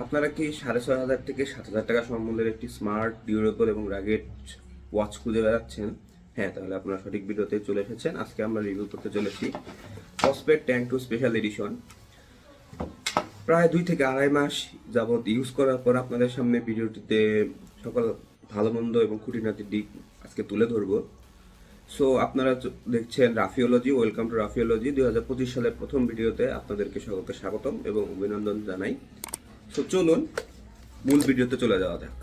আপনারা কি 6,500 থেকে 7,000 টাকা সম্বন্ধের একটি স্মার্ট, ডিউরেবল এবং রাগেড ওয়াচ খুঁজে বেড়াচ্ছেন? হ্যাঁ, তাহলে আপনারা সঠিক ভিডিওতে চলে এসেছেন। আজকে আমরা রিভিউ করতে চলেছি ফসফেট ট্যাঙ্ক 2 স্পেশাল এডিশন। প্রায় 2 থেকে 2.5 মাস যাবৎ ইউজ করার পর আপনাদের সামনে ভিডিওটিতে সকল ভালো মন্দ এবং খুঁটিনাটি দিক আজকে তুলে ধরবো। সো আপনারা দেখছেন রাফিওলজি। Welcome to রাফিওলজি। 2025 সালের প্রথম ভিডিওতে আপনাদেরকে সকলকে স্বাগতম এবং অভিনন্দন জানাই। সো চলুন মূল ভিডিওতে চলে যাওয়া যাক।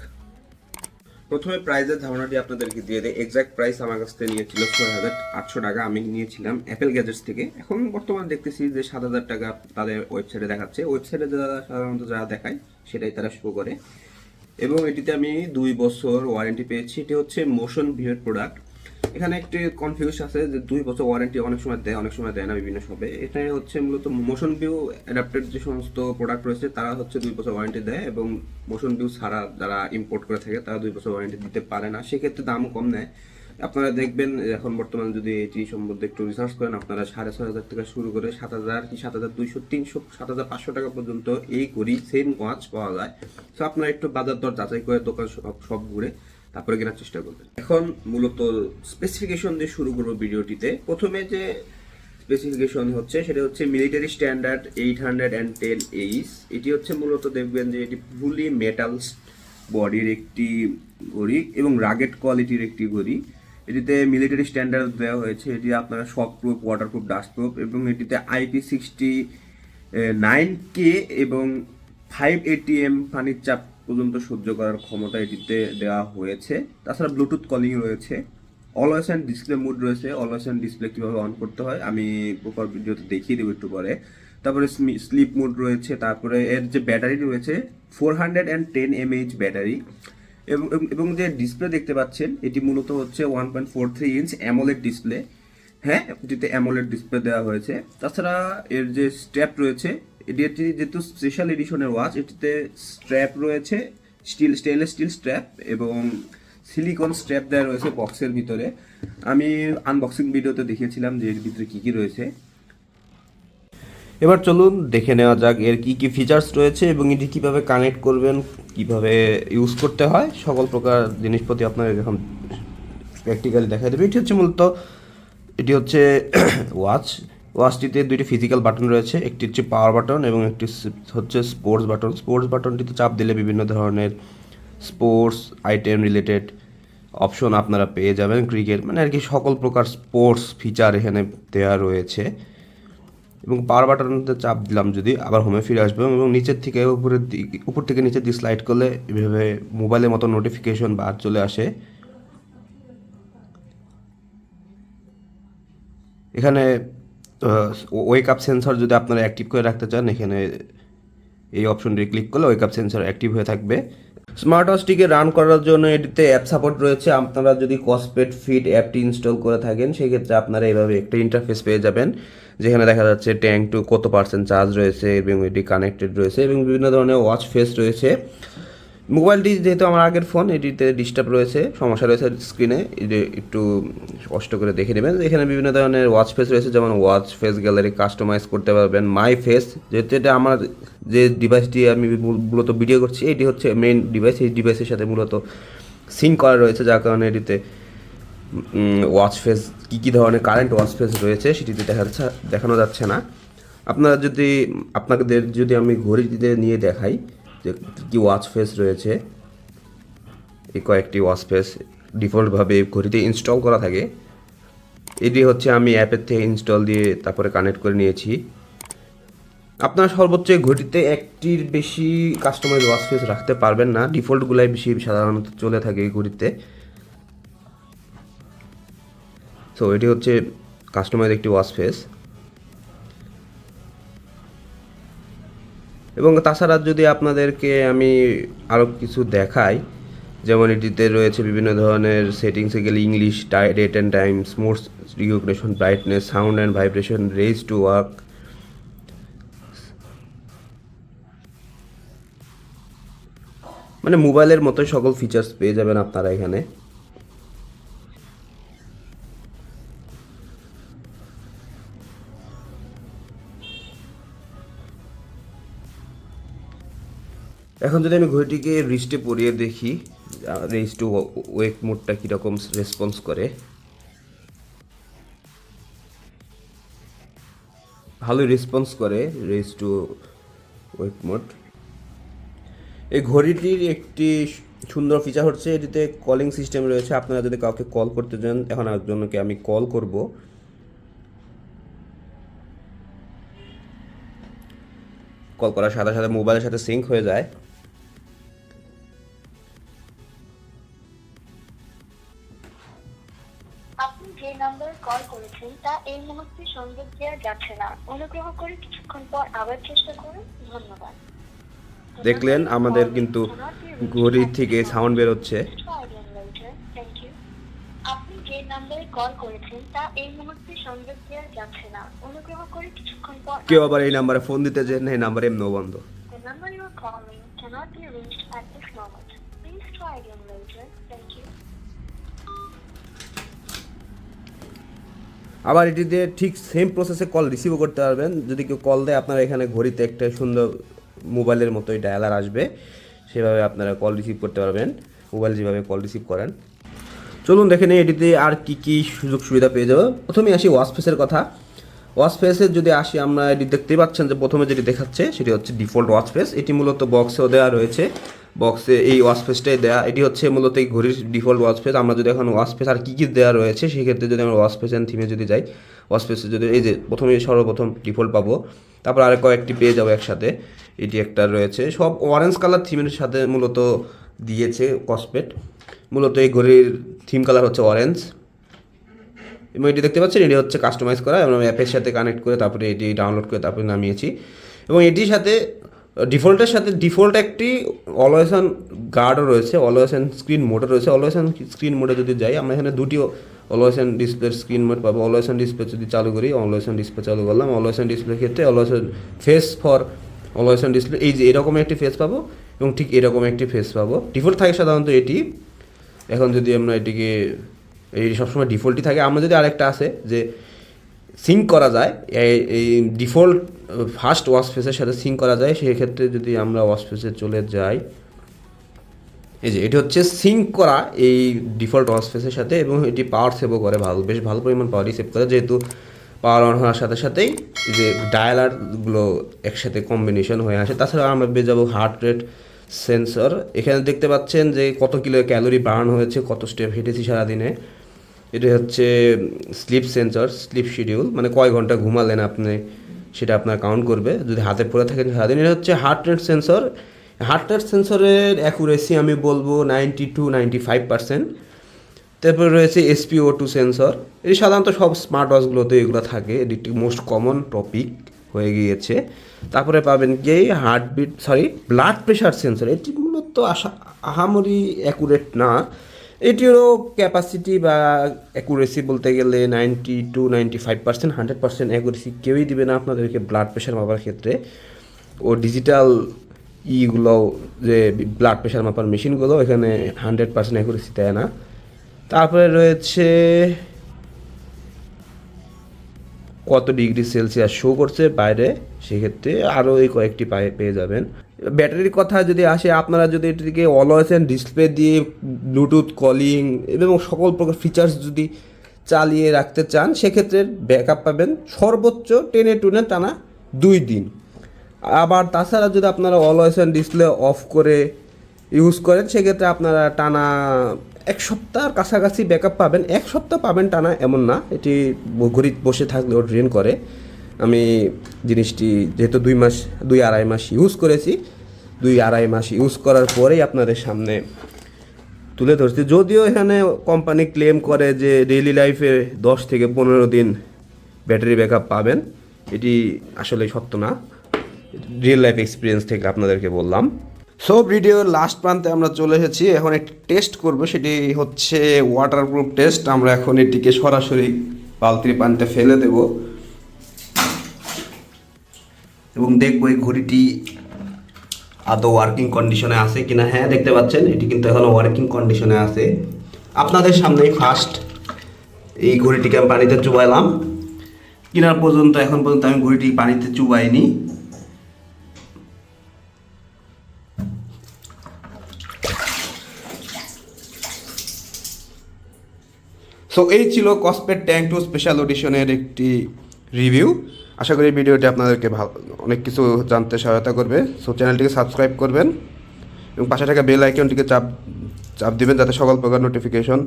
প্রথমে প্রাইসের ধারণাটি আপনাদেরকে দিয়ে দেয়। এক্সাক্ট প্রাইস আমার কাছ থেকে নিয়েছিল 6,800 টাকা। আমি নিয়েছিলাম অ্যাপেল গ্যাজেটস থেকে। এখন বর্তমানে দেখতেছি যে 7,000 টাকা তাদের ওয়েবসাইটে দেখাচ্ছে। ওয়েবসাইটে সাধারণত যারা দেখায় সেটাই তারা শো করে। এবং এটিতে আমি 2 বছর ওয়ারেন্টি পেয়েছি। এটি হচ্ছে মোশন ভিউয়ের প্রোডাক্ট। এখানে একটি কনফিউজ আছে যে 2 বছর ওয়ারেন্টি অনেক সময় দেয়, অনেক সময় দেয় না বিভিন্ন শপে। এটা হচ্ছে মূলত মোশন ভিউ অ্যাডাপ্টেড যে সমস্ত প্রোডাক্ট রয়েছে তারা হচ্ছে 2 বছর ওয়ারেন্টি দেয়, এবং মোশন ভিউ ছাড়া যারা ইম্পোর্ট করে থাকে তারা 2 বছর ওয়ারেন্টি দিতে পারে না। সেক্ষেত্রে দামও কম নেয়। আপনারা দেখবেন এখন বর্তমানে যদি এটি সম্বন্ধে একটু রিসার্চ করেন, আপনারা 6,500 থেকে শুরু করে 7,000 কি 7,200, 300, 7,500 টাকা পর্যন্ত এই করি সেম ওয়াচ পাওয়া যায়। তো আপনারা একটু বাজার দর যাচাই করে দোকান সব ঘুরে তারপরে কেনার চেষ্টা করবেন। এখন মূলত স্পেসিফিকেশন দিয়ে শুরু করবো ভিডিওটিতে। প্রথমে যে স্পেসিফিকেশন হচ্ছে সেটা হচ্ছে মিলিটারি স্ট্যান্ডার্ড 810H। এটি হচ্ছে মূলত দেখবেন যে এটি ফুলি মেটাল বডির একটি ঘড়ি এবং রাগেড কোয়ালিটির একটি ঘড়ি। এটিতে মিলিটারি স্ট্যান্ডার্ড দেওয়া হয়েছে। এটি আপনারা শক প্রুফ, ওয়াটারপ্রুফ, ডাস্টপ্রুফ, এবং এটিতে IP69K এবং 5 ATM পানির চাপ পর্যন্ত সহ্য করার ক্ষমতা এটিতে দেওয়া হয়েছে। তাছাড়া ব্লুটুথ কলিং রয়েছে। অলওয়েজ অ্যান্ড ডিসপ্লে মুড রয়েছে। অলওয়েজ অ্যান্ড ডিসপ্লে কীভাবে অন করতে হয় আমি প্রপার ভিডিওতে দেখিয়ে দেবো একটু পরে। তারপরে স্লিপ মুড রয়েছে। তারপরে এর যে ব্যাটারি রয়েছে 410 mAh ব্যাটারি, এবং এবং যে ডিসপ্লে দেখতে পাচ্ছেন এটি মূলত হচ্ছে 1.43 ইঞ্চ অ্যামোলেড ডিসপ্লে। হ্যাঁ, এটিতে অ্যামোলেড ডিসপ্লে দেওয়া হয়েছে। তাছাড়া এর যে স্ট্র্যাপ রয়েছে, এটি যেহেতু স্পেশাল এডিশনের ওয়াচ, এটিতে স্ট্র্যাপ রয়েছে স্টেনলেস স্টিল স্ট্র্যাপ এবং সিলিকন স্ট্র্যাপ দেওয়া রয়েছে বক্সের ভিতরে। আমি আনবক্সিং ভিডিওতে দেখিয়েছিলাম যে এর ভিতরে কী কী রয়েছে। এবার চলুন দেখে নেওয়া যাক এর কী কী ফিচার্স রয়েছে এবং এটি কীভাবে কানেক্ট করবেন, কীভাবে ইউজ করতে হয়, সকল প্রকার জিনিসপত্র আপনাদের এখন প্র্যাকটিক্যালি দেখা দেবে। এটি হচ্ছে ওয়াচটিতে 2টি ফিজিক্যাল বাটন রয়েছে। একটি হচ্ছে পাওয়ার বাটন এবং একটি হচ্ছে স্পোর্টস বাটন। স্পোর্টস বাটনটিতে চাপ দিলে বিভিন্ন ধরনের স্পোর্টস আইটেম রিলেটেড অপশন আপনারা পেয়ে যাবেন। ক্রিকেট মানে আর কি সকল প্রকার স্পোর্টস ফিচার এখানে দেওয়া রয়েছে। এবং পাওয়ার বাটনতে চাপ দিলাম যদি, আবার হোমে ফিরে আসবে, এবং নিচের থেকে উপর থেকে নিচের দিকে স্লাইড করলে এভাবে মোবাইলের মতো নোটিফিকেশন বার চলে আসে। এখানে ওয়েক আপ সেন্সর যদি আপনারা অ্যাক্টিভ করে রাখতে চান, এখানে এই অপশনটি ক্লিক করলে ওয়েক আপ সেন্সর অ্যাক্টিভ হয়ে থাকবে। স্মার্ট ওয়াচটিকে রান করার জন্য এটিতে অ্যাপ সাপোর্ট রয়েছে। আপনারা যদি কসপেড ফিট অ্যাপটি ইনস্টল করে থাকেন সেক্ষেত্রে আপনারা এইভাবে একটা ইন্টারফেস পেয়ে যাবেন, যেখানে দেখা যাচ্ছে ট্যাঙ্ক টু কত পার্সেন্ট চার্জ রয়েছে এবং এটি কানেক্টেড রয়েছে এবং বিভিন্ন ধরনের ওয়াচ ফেস রয়েছে। মোবাইলটি যেহেতু আমার আগের ফোন, এটিতে ডিস্টার্ব রয়েছে, সমস্যা রয়েছে স্ক্রিনে, একটু কষ্ট করে দেখে নেবেন। এখানে বিভিন্ন ধরনের ওয়াচ ফেস রয়েছে, যেমন ওয়াচ ফেস গ্যালারি কাস্টমাইজ করতে পারবেন। মাই ফেস, যেহেতু এটা আমার যে ডিভাইসটি আমি মূলত ভিডিও করছি এটি হচ্ছে মেইন ডিভাইস, এই ডিভাইসের সাথে মূলত সিঙ্ক করা রয়েছে, যার কারণে এটিতে ওয়াচ ফেস কী কী ধরনের কারেন্ট ওয়াচ ফেস রয়েছে সেটিতে দেখানো যাচ্ছে না। আপনাদের যদি আমি ঘড়িটিতে নিয়ে দেখাই যে কী ওয়াচ ফেস রয়েছে, এই কয়েকটি ওয়াচ ফেস ডিফল্টভাবে ঘড়িতে ইনস্টল করা থাকে। এটি হচ্ছে আমি অ্যাপের থেকে ইনস্টল দিয়ে তারপরে কানেক্ট করে নিয়েছি। আপনারা সর্বোচ্চ ঘড়িতে একটির বেশি কাস্টমাইজ ওয়াচ ফেস রাখতে পারবেন না, ডিফল্টগুলাই বেশি সাধারণত চলে থাকে এই ঘড়িতে। তো এটি হচ্ছে কাস্টমাইজ একটি ওয়াচ ফেস। এবং তাছাড়া যদি আপনাদেরকে আমি আরও কিছু দেখাই, যেমন এটিতে রয়েছে বিভিন্ন ধরনের সেটিংসে গেলে English, date and time, smooth recognition, brightness, sound and vibration, raise to wake, মানে মোবাইলের মতোই সকল ফিচার্স পেয়ে যাবেন আপনারা এখানে। এখন যদি আমি ঘড়িটিকে রিস্টে পরিয়ে দেখি রেস টু ওয়েক মোডটা কীরকম রেসপন্স করে। ভালোই রেসপন্স করে রেস টু ওয়েক মোড। এই ঘড়িটির একটি সুন্দর ফিচার হচ্ছে এটিতে কলিং সিস্টেম রয়েছে। আপনারা যদি কাউকে কল করতে চান, এখন একজনকে আমি কল করব, কল করার সাথে সাথে মোবাইলের সাথে সিঙ্ক হয়ে যায়। আপনি যে নাম্বারে কল করেছেন তা এই মুহূর্তে সংযোগ দেওয়া যাচ্ছে না, অনুগ্রহ করে কিছুক্ষণ পর আবার চেষ্টা করুন। ধন্যবাদ। দেখলেন আমাদের কিন্তু ঘড়ি থেকে সাউন্ড বের হচ্ছে। আপনি যে নাম্বারে কল করেছেন তা এই মুহূর্তে সংযোগ দেওয়া যাচ্ছে না, অনুগ্রহ করে কিছুক্ষণ পর কেউ আবার এই নাম্বারে ফোন দিতে চান, এই নাম্বার এমনিও বন্ধ। The number you are calling cannot be reached at this moment. Please try again later. Thank you. আবার এটিতে ঠিক সেম প্রসেসে কল রিসিভও করতে পারবেন। যদি কেউ কল দেয়, আপনারা এখানে ঘড়িতে একটা সুন্দর মোবাইলের মতোই ডায়ালার আসবে, সেভাবে আপনারা কল রিসিভ করতে পারবেন, মোবাইল যেভাবে কল রিসিভ করেন। চলুন দেখে নিই এটিতে আর কি কি সুযোগ সুবিধা পেয়ে যাবো। প্রথমে আসি ওয়াচ ফেসের কথা। ওয়াচ ফেসের যদি আসি, আমরা এটি দেখতেই পাচ্ছেন যে প্রথমে যেটি দেখাচ্ছে সেটি হচ্ছে ডিফল্ট ওয়াচ ফেস। এটি মূলত বক্সেও দেওয়া রয়েছে, বক্সে এই ওয়াচ ফেসটাই দেওয়া। এটি হচ্ছে মূলত এই ঘড়ির ডিফল্ট ওয়াচ ফেস। আমরা যদি এখন ওয়াচ ফেস আর কী কী দেওয়া রয়েছে সেক্ষেত্রে যদি আমরা ওয়াচ ফেস অ্যান্ড থিমে যদি যাই, ওয়াচ ফেসে যদি এই যে প্রথমে সর্বপ্রথম ডিফল্ট পাবো, তারপর আরও কয়েকটি পেয়ে যাবো একসাথে। এটি একটা রয়েছে, সব অরেঞ্জ কালার থিমের সাথে মূলত দিয়েছে কসপেট। মূলত এই ঘড়ির থিম কালার হচ্ছে অরেঞ্জ, এবং এটি দেখতে পাচ্ছেন এটি হচ্ছে কাস্টমাইজ করা, এবং অ্যাপের সাথে কানেক্ট করে তারপরে এটি ডাউনলোড করে তারপরে নামিয়েছি। এবং এটির সাথে ডিফল্টের সাথে ডিফল্ট একটি অলওয়েজ অন গার্ডও রয়েছে, অলওয়েজ অন স্ক্রিন মোডও রয়েছে। অলওয়েজ অন স্ক্রিন মোডে যদি যাই, আমরা এখানে দুটি অলওয়েজ অন ডিসপ্লের স্ক্রিন মোড পাবো। অলওয়েজ অন ডিসপ্লে যদি চালু করি, অলওয়েজ অন ডিসপ্লে চালু করলাম, অলওয়েজ অন ডিসপ্লের ক্ষেত্রে always on face for always on display, এই যে এরকম একটি ফেস পাবো এবং ঠিক এরকম একটি ফেস পাবো। ডিফল্ট থাকে সাধারণত এটি। এখন যদি আমরা এটিকে, এই সবসময় ডিফল্টই থাকে। আমরা যদি আরেকটা আছে যে সিঙ্ক করা যায়, এই ডিফল্ট ফার্স্ট ওয়াচ ফেসের সাথে সিঙ্ক করা যায়, সেই ক্ষেত্রে যদি আমরা ওয়াচ ফেসে চলে যাই, এই যে এটি হচ্ছে সিঙ্ক করা এই ডিফল্ট ওয়াচ ফেসের সাথে, এবং এটি পাওয়ার সেভও করে, বেশ ভালো পরিমাণ পাওয়ারই সেভ করে, যেহেতু পাওয়ার অন হওয়ার সাথে সাথেই যে ডায়ালারগুলো একসাথে কম্বিনেশন হয়ে আসে। তাছাড়া আমরা পেয়ে যাবো হার্ট রেট সেন্সর। এখানে দেখতে পাচ্ছেন যে কত কিলো ক্যালোরি বার্ন হয়েছে, কত স্টেপ হেঁটেছি সারাদিনে। এটা হচ্ছে স্লিপ সেন্সর, স্লিপ শিডিউল, মানে কয় ঘন্টা ঘুমালেন আপনি সেটা আপনার কাউন্ট করবে যদি হাতে পড়ে থাকেন সারাদিন। এটা হচ্ছে heart rate sensor. Heart rate সেন্সরের অ্যাকুরেসি আমি বলবো 90-95%। তারপরে রয়েছে SpO2 সেন্সর। এটি সাধারণত সব স্মার্ট ওয়াচগুলোতে এগুলো থাকে, এটি একটি মোস্ট কমন টপিক হয়ে গিয়েছে। তারপরে পাবেন কি ব্লাড প্রেশার সেন্সর। এটি মূলত আহামরি অ্যাকুরেট না, এটিরও ক্যাপাসিটি বা অ্যাকুরেসি বলতে গেলে 90-95%। 100% অ্যাকুরেসি কেউই দিবে না আপনাদেরকে ব্লাড প্রেশার মাপার ক্ষেত্রে। ও ডিজিটাল ইগুলো যে ব্লাড প্রেশার মাপার মেশিনগুলো এখানে 100% অ্যাকুরেসি দেয় না। তারপরে রয়েছে কত ডিগ্রি সেলসিয়াস শো করছে বাইরে, সেক্ষেত্রে আরও এই কয়েকটি পেয়ে যাবেন। ব্যাটারির কথা যদি আসে, আপনারা যদি এটিকে অলওয়েজ অন ডিসপ্লে দিয়ে ব্লুটুথ কলিং এবং সকল প্রকার ফিচার্স যদি চালিয়ে রাখতে চান, সেক্ষেত্রে ব্যাকআপ পাবেন সর্বোচ্চ 10 টানা 2 দিন। আবার তাছাড়া যদি আপনারা অলওয়েজ অন ডিসপ্লে অফ করে ইউজ করেন, সেক্ষেত্রে আপনারা টানা 1 সপ্তাহের কাছাকাছি ব্যাকআপ পাবেন। 1 সপ্তাহ পাবেন টানা এমন না, এটি ঘড়ি বসে থাকলেও ড্রেন করে। আমি জিনিসটি যেহেতু 2-2.5 মাস ইউজ করেছি, 2-2.5 মাস ইউজ করার পরেই আপনাদের সামনে তুলে ধরছি। যদিও এখানে কোম্পানি ক্লেম করে যে ডেইলি লাইফে 10 থেকে 15 দিন ব্যাটারি ব্যাকআপ পাবেন, এটি আসলে সত্য না। রিয়েল লাইফ এক্সপিরিয়েন্স থেকে আপনাদেরকে বললাম। সো ভিডিওর লাস্ট প্রান্তে আমরা চলে এসেছি। এখন একটি টেস্ট করব, সেটি হচ্ছে ওয়াটারপ্রুফ টেস্ট। আমরা এখন এটিকে সরাসরি বালতির পানিতে ফেলে দেব এবং দেখব এই ঘড়িটি আদৌ ওয়ার্কিং কন্ডিশনে আছে কিনা। হ্যাঁ, দেখতে পাচ্ছেন এটি কিন্তু এখনও ওয়ার্কিং কন্ডিশনে আছে। আপনাদের সামনেই ফার্স্ট এই ঘড়িটিকে আমি পানিতে চুবাইলাম। কেনার পর্যন্ত এখন পর্যন্ত আমি ঘড়িটি পানিতে চুবাইনি। সো এই ছিল কসপেট ট্যাঙ্ক 2 স্পেশাল অডিশনের একটি রিভিউ। আশা করি ভিডিওটি আপনাদেরকে অনেক কিছু জানতে সহায়তা করবে। সো চ্যানেলটিকে সাবস্ক্রাইব করবেন এবং পাশে থাকা বেল আইকনটিকে চাপ দিবেন যাতে সকল প্রকার নোটিফিকেশন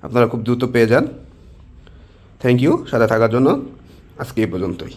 আপনারা খুব দ্রুত পেয়ে যান। থ্যাংক ইউ সাথে থাকার জন্য। আজকে এই পর্যন্তই।